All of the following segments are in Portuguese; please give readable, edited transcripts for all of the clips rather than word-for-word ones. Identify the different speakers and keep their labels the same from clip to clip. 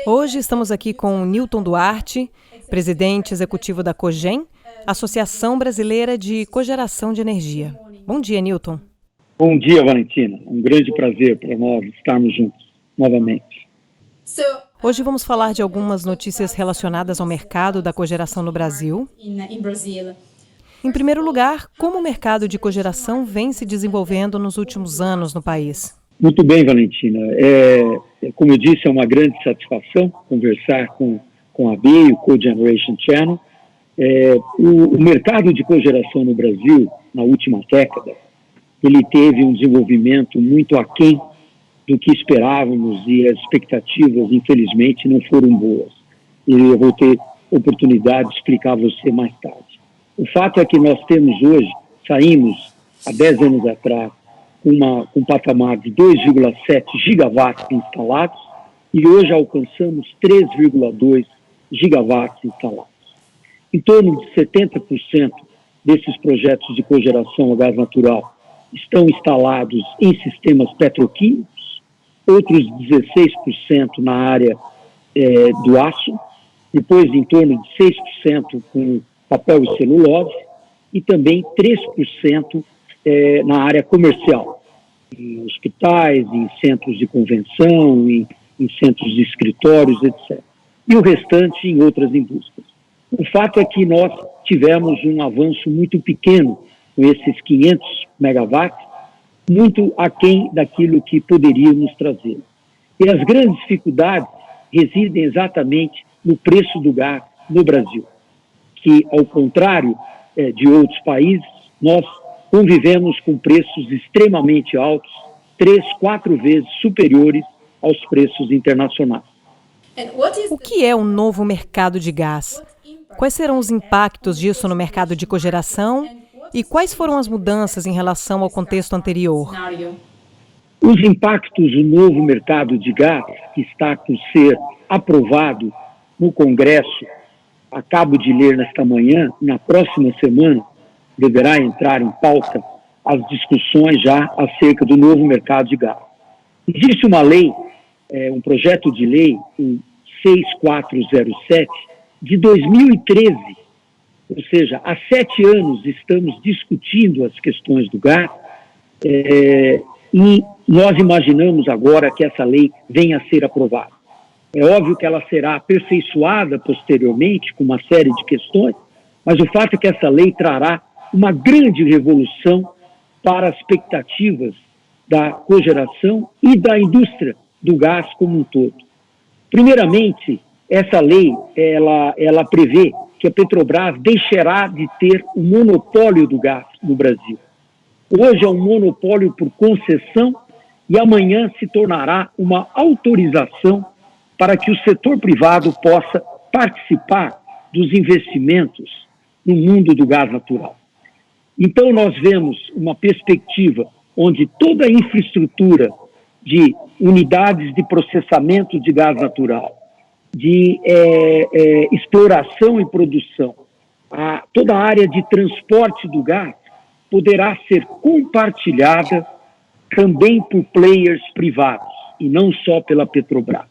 Speaker 1: Hoje estamos aqui com o Newton Duarte, presidente executivo da Cogem, Associação Brasileira de Cogeração de Energia. Bom dia, Newton.
Speaker 2: Bom dia, Valentina. Um grande prazer para nós estarmos juntos novamente.
Speaker 1: Hoje vamos falar de algumas notícias relacionadas ao mercado da cogeração no Brasil. Em primeiro lugar, como o mercado de cogeração vem se desenvolvendo nos últimos anos no país?
Speaker 2: Muito bem, Valentina. Como eu disse, é uma grande satisfação conversar com a BEI, o Cogeneration Channel. O mercado de cogeração no Brasil, na última década, ele teve um desenvolvimento muito aquém do que esperávamos e as expectativas, infelizmente, não foram boas. E eu vou ter oportunidade de explicar a você mais tarde. O fato é que nós temos hoje, saímos há 10 anos atrás, com um patamar de 2,7 gigawatts instalados e hoje alcançamos 3,2 gigawatts instalados. Em torno de 70% desses projetos de cogeração a gás natural estão instalados em sistemas petroquímicos, outros 16% na área do aço, depois em torno de 6% com papel e celulose e também 3% na área comercial, em hospitais, em centros de convenção, em centros de escritórios, etc. E o restante em outras indústrias. O fato é que nós tivemos um avanço muito pequeno com esses 500 megawatts, muito aquém daquilo que poderíamos trazer. E as grandes dificuldades residem exatamente no preço do gás no Brasil, que, ao contrário de outros países, nós convivemos com preços extremamente altos, 3, 4 vezes superiores aos preços internacionais.
Speaker 1: O que é o novo mercado de gás? Quais serão os impactos disso no mercado de cogeração e quais foram as mudanças em relação ao contexto anterior?
Speaker 2: Os impactos do novo mercado de gás, que está por ser aprovado no Congresso, acabo de ler nesta manhã, na próxima semana, deverá entrar em pauta as discussões já acerca do novo mercado de gás. Existe uma lei, um projeto de lei, o 6407, de 2013, ou seja, há 7 anos estamos discutindo as questões do gás e nós imaginamos agora que essa lei venha a ser aprovada. É óbvio que ela será aperfeiçoada posteriormente com uma série de questões, mas o fato é que essa lei trará uma grande revolução para as expectativas da cogeração e da indústria do gás como um todo. Primeiramente, essa lei ela prevê que a Petrobras deixará de ter o monopólio do gás no Brasil. Hoje é um monopólio por concessão e amanhã se tornará uma autorização para que o setor privado possa participar dos investimentos no mundo do gás natural. Então, nós vemos uma perspectiva onde toda a infraestrutura de unidades de processamento de gás natural, de exploração e produção, toda a área de transporte do gás poderá ser compartilhada também por players privados e não só pela Petrobras,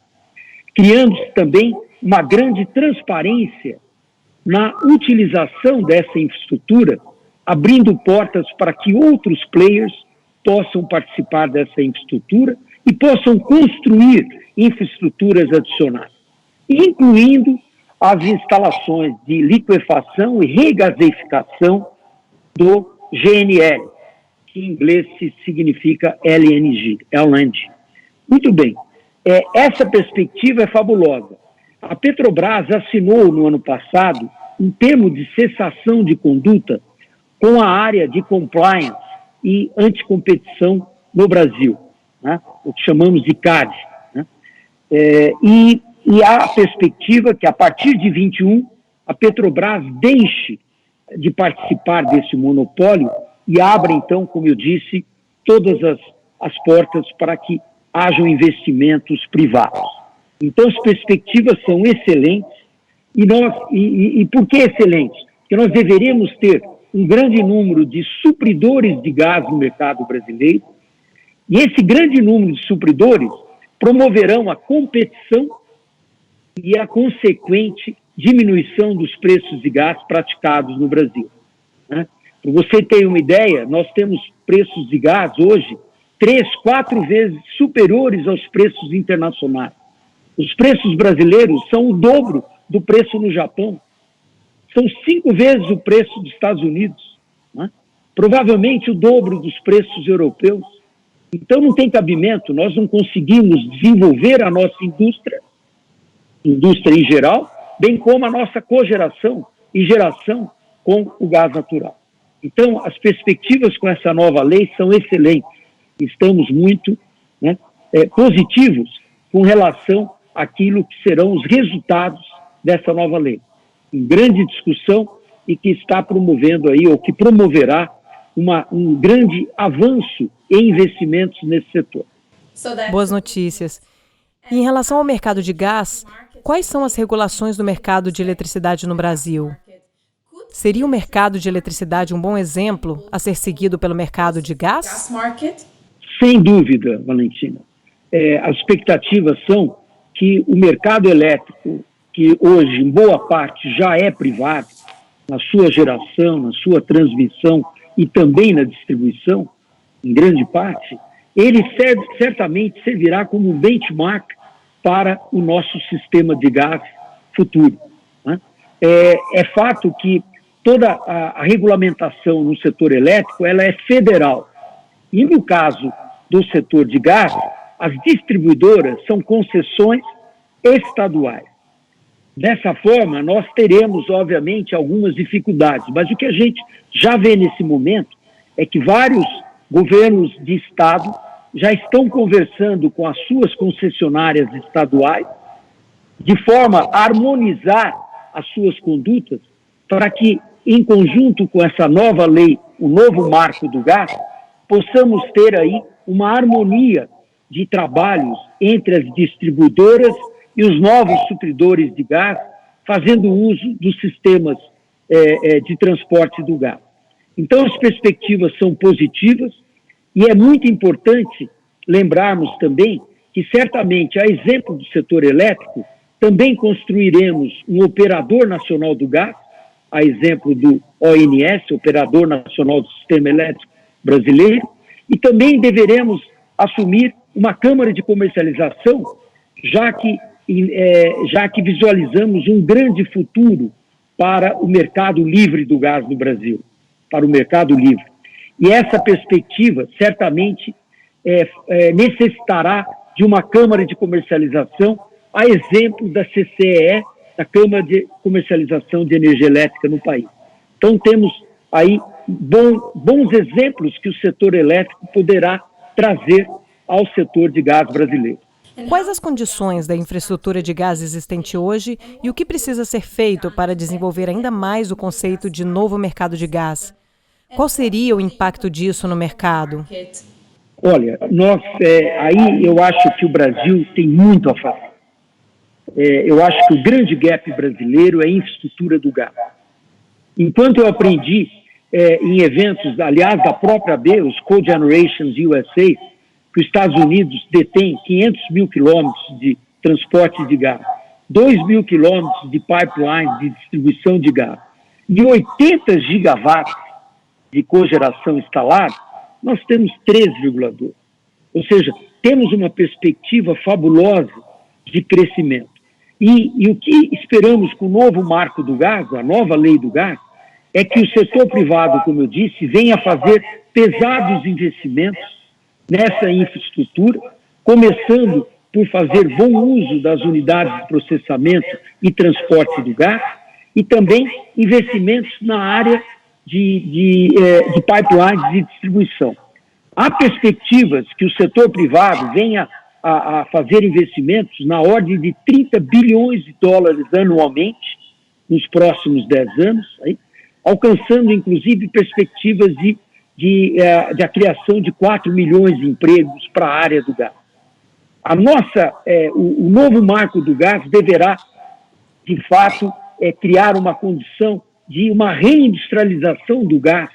Speaker 2: criando-se também uma grande transparência na utilização dessa infraestrutura, abrindo portas para que outros players possam participar dessa infraestrutura e possam construir infraestruturas adicionais, incluindo as instalações de liquefação e regaseificação do GNL, que em inglês significa LNG. Muito bem, essa perspectiva é fabulosa. A Petrobras assinou no ano passado um termo de cessação de conduta com a área de compliance e anticompetição no Brasil, né? O que chamamos de CAD. Né? E há a perspectiva que, a partir de 21, a Petrobras deixe de participar desse monopólio e abra, então, como eu disse, todas as portas para que hajam investimentos privados. Então, as perspectivas são excelentes. E por que excelentes? Porque nós deveríamos ter um grande número de supridores de gás no mercado brasileiro, e esse grande número de supridores promoverão a competição e a consequente diminuição dos preços de gás praticados no Brasil. Né? Para você ter uma ideia, nós temos preços de gás hoje 3, 4 vezes superiores aos preços internacionais. Os preços brasileiros são o dobro do preço no Japão. São 5 vezes o preço dos Estados Unidos. Né? Provavelmente o dobro dos preços europeus. Então não tem cabimento, nós não conseguimos desenvolver a nossa indústria em geral, bem como a nossa cogeração e geração com o gás natural. Então, as perspectivas com essa nova lei são excelentes. Estamos muito positivos com relação àquilo que serão os resultados dessa nova lei. Em grande discussão e que está promovendo aí, ou que promoverá um grande avanço em investimentos nesse setor.
Speaker 1: Boas notícias. E em relação ao mercado de gás, quais são as regulações do mercado de eletricidade no Brasil? Seria o mercado de eletricidade um bom exemplo a ser seguido pelo mercado de gás?
Speaker 2: Sem dúvida, Valentina. As expectativas são que o mercado elétrico, que hoje em boa parte já é privado, na sua geração, na sua transmissão e também na distribuição, em grande parte, ele certamente servirá como um benchmark para o nosso sistema de gás futuro. Né? É fato que toda a regulamentação no setor elétrico ela é federal. E no caso do setor de gás, as distribuidoras são concessões estaduais. Dessa forma, nós teremos, obviamente, algumas dificuldades, mas o que a gente já vê nesse momento é que vários governos de estado já estão conversando com as suas concessionárias estaduais de forma a harmonizar as suas condutas para que, em conjunto com essa nova lei, o novo marco do gás, possamos ter aí uma harmonia de trabalhos entre as distribuidoras e os novos supridores de gás, fazendo uso dos sistemas de transporte do gás. Então, as perspectivas são positivas e é muito importante lembrarmos também que, certamente, a exemplo do setor elétrico, também construiremos um operador nacional do gás, a exemplo do ONS, Operador Nacional do Sistema Elétrico Brasileiro, e também deveremos assumir uma Câmara de Comercialização, já que visualizamos um grande futuro para o mercado livre do gás no Brasil, para o mercado livre. E essa perspectiva, certamente, necessitará de uma Câmara de Comercialização, a exemplo da CCEE, da Câmara de Comercialização de Energia Elétrica no país. Então, temos aí bons exemplos que o setor elétrico poderá trazer ao setor de gás brasileiro.
Speaker 1: Quais as condições da infraestrutura de gás existente hoje e o que precisa ser feito para desenvolver ainda mais o conceito de novo mercado de gás? Qual seria o impacto disso no mercado?
Speaker 2: Olha, aí eu acho que o Brasil tem muito a fazer. Eu acho que o grande gap brasileiro é a infraestrutura do gás. Enquanto eu aprendi em eventos, aliás, da própria AB, os Cogenerations USA, que os Estados Unidos detêm 500 mil quilômetros de transporte de gás, 2 mil quilômetros de pipelines de distribuição de gás e 80 gigawatts de cogeração instalada, nós temos 3,2. Ou seja, temos uma perspectiva fabulosa de crescimento. E o que esperamos com o novo marco do gás, a nova lei do gás, é que o setor privado, como eu disse, venha fazer pesados investimentos nessa infraestrutura, começando por fazer bom uso das unidades de processamento e transporte do gás, e também investimentos na área de pipelines de distribuição. Há perspectivas que o setor privado venha a fazer investimentos na ordem de 30 bilhões de dólares anualmente, nos próximos 10 anos, aí, alcançando, inclusive, perspectivas de a criação de 4 milhões de empregos para a área do gás. O novo marco do gás deverá, de fato, criar uma condição de uma reindustrialização do gás,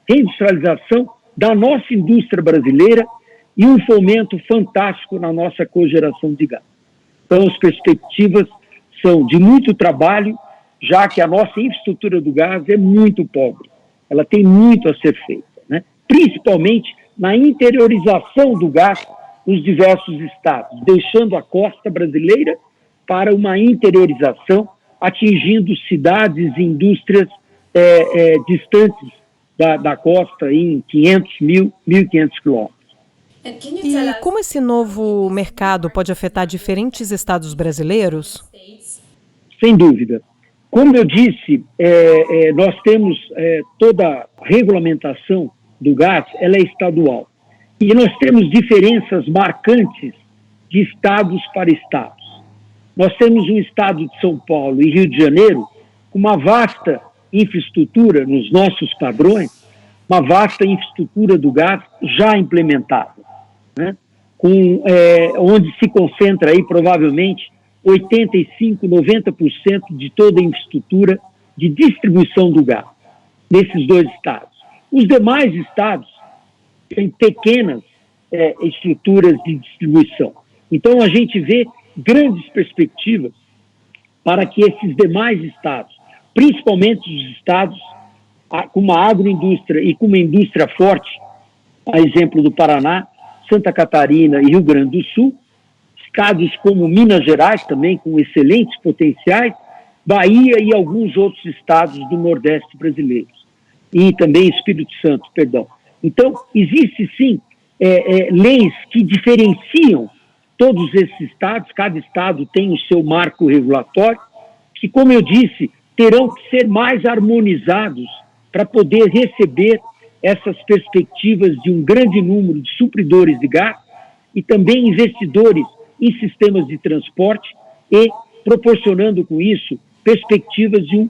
Speaker 2: reindustrialização da nossa indústria brasileira e um fomento fantástico na nossa cogeração de gás. Então, as perspectivas são de muito trabalho, já que a nossa infraestrutura do gás é muito pobre. Ela tem muito a ser feita, né? Principalmente na interiorização do gás nos diversos estados, deixando a costa brasileira para uma interiorização, atingindo cidades e indústrias distantes da costa em 500, 1.500 quilômetros.
Speaker 1: E como esse novo mercado pode afetar diferentes estados brasileiros?
Speaker 2: Sem dúvida. Como eu disse, nós temos toda a regulamentação do gás, ela é estadual. E nós temos diferenças marcantes de estados para estados. Nós temos um estado de São Paulo e Rio de Janeiro com uma vasta infraestrutura nos nossos padrões, uma vasta infraestrutura do gás já implementada, né? Onde se concentra aí provavelmente 85%, 90% de toda a infraestrutura de distribuição do gás, nesses dois estados. Os demais estados têm pequenas estruturas de distribuição. Então, a gente vê grandes perspectivas para que esses demais estados, principalmente os estados com uma agroindústria e com uma indústria forte, a exemplo do Paraná, Santa Catarina e Rio Grande do Sul, estados como Minas Gerais, também com excelentes potenciais, Bahia e alguns outros estados do Nordeste brasileiro, e também Espírito Santo, perdão. Então, existe sim leis que diferenciam todos esses estados, cada estado tem o seu marco regulatório, que, como eu disse, terão que ser mais harmonizados para poder receber essas perspectivas de um grande número de supridores de gás e também investidores em sistemas de transporte e proporcionando com isso perspectivas de um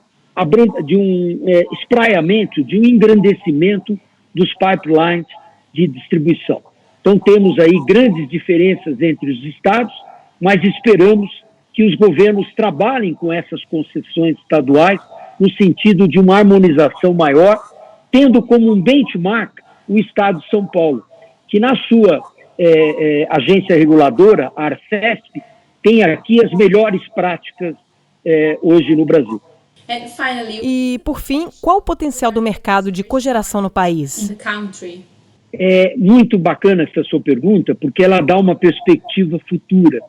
Speaker 2: espraiamento, de um engrandecimento dos pipelines de distribuição. Então temos aí grandes diferenças entre os estados, mas esperamos que os governos trabalhem com essas concessões estaduais no sentido de uma harmonização maior, tendo como um benchmark o estado de São Paulo, que na sua agência reguladora, a Arcesp, tem aqui as melhores práticas hoje no Brasil.
Speaker 1: E, por fim, qual o potencial do mercado de cogeração no país?
Speaker 2: É muito bacana essa sua pergunta, porque ela dá uma perspectiva futura.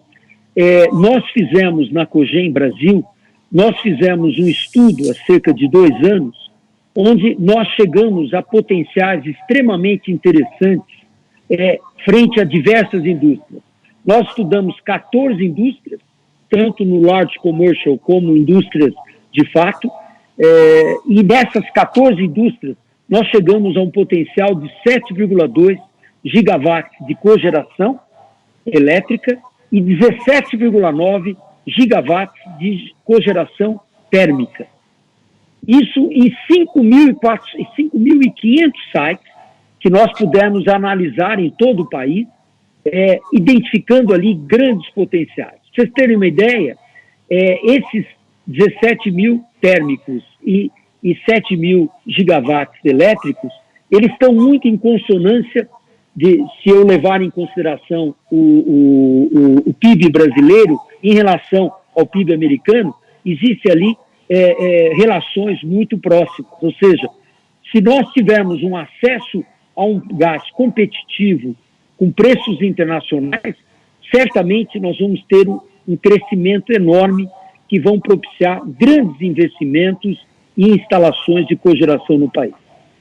Speaker 2: Nós fizemos na Cogen Brasil, nós fizemos um estudo há cerca de 2 anos, onde nós chegamos a potenciais extremamente interessantes frente a diversas indústrias. Nós estudamos 14 indústrias, tanto no large commercial como indústrias de fato, e dessas 14 indústrias, nós chegamos a um potencial de 7,2 gigawatts de cogeração elétrica e 17,9 gigawatts de cogeração térmica. Isso em 5.500 sites que nós pudemos analisar em todo o país, identificando ali grandes potenciais. Para vocês terem uma ideia, esses 17 mil térmicos e 7 mil gigawatts elétricos, eles estão muito em consonância, se eu levar em consideração o PIB brasileiro em relação ao PIB americano, existe ali relações muito próximas. Ou seja, se nós tivermos um acesso a um gás competitivo com preços internacionais, certamente nós vamos ter um crescimento enorme que vão propiciar grandes investimentos e instalações de cogeração no país.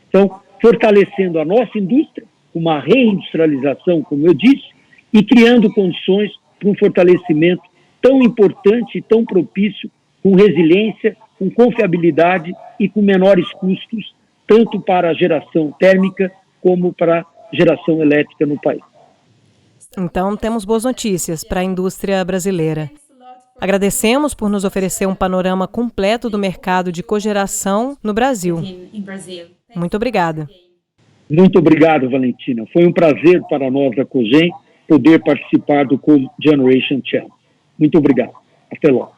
Speaker 2: Então, fortalecendo a nossa indústria, uma reindustrialização, como eu disse, e criando condições para um fortalecimento tão importante e tão propício, com resiliência, com confiabilidade e com menores custos, tanto para a geração térmica como para a geração elétrica no país.
Speaker 1: Então, temos boas notícias para a indústria brasileira. Agradecemos por nos oferecer um panorama completo do mercado de cogeração no Brasil. Muito obrigada.
Speaker 2: Muito obrigado, Valentina. Foi um prazer para nós da Cogen poder participar do Cogeneration Channel. Muito obrigado. Até logo.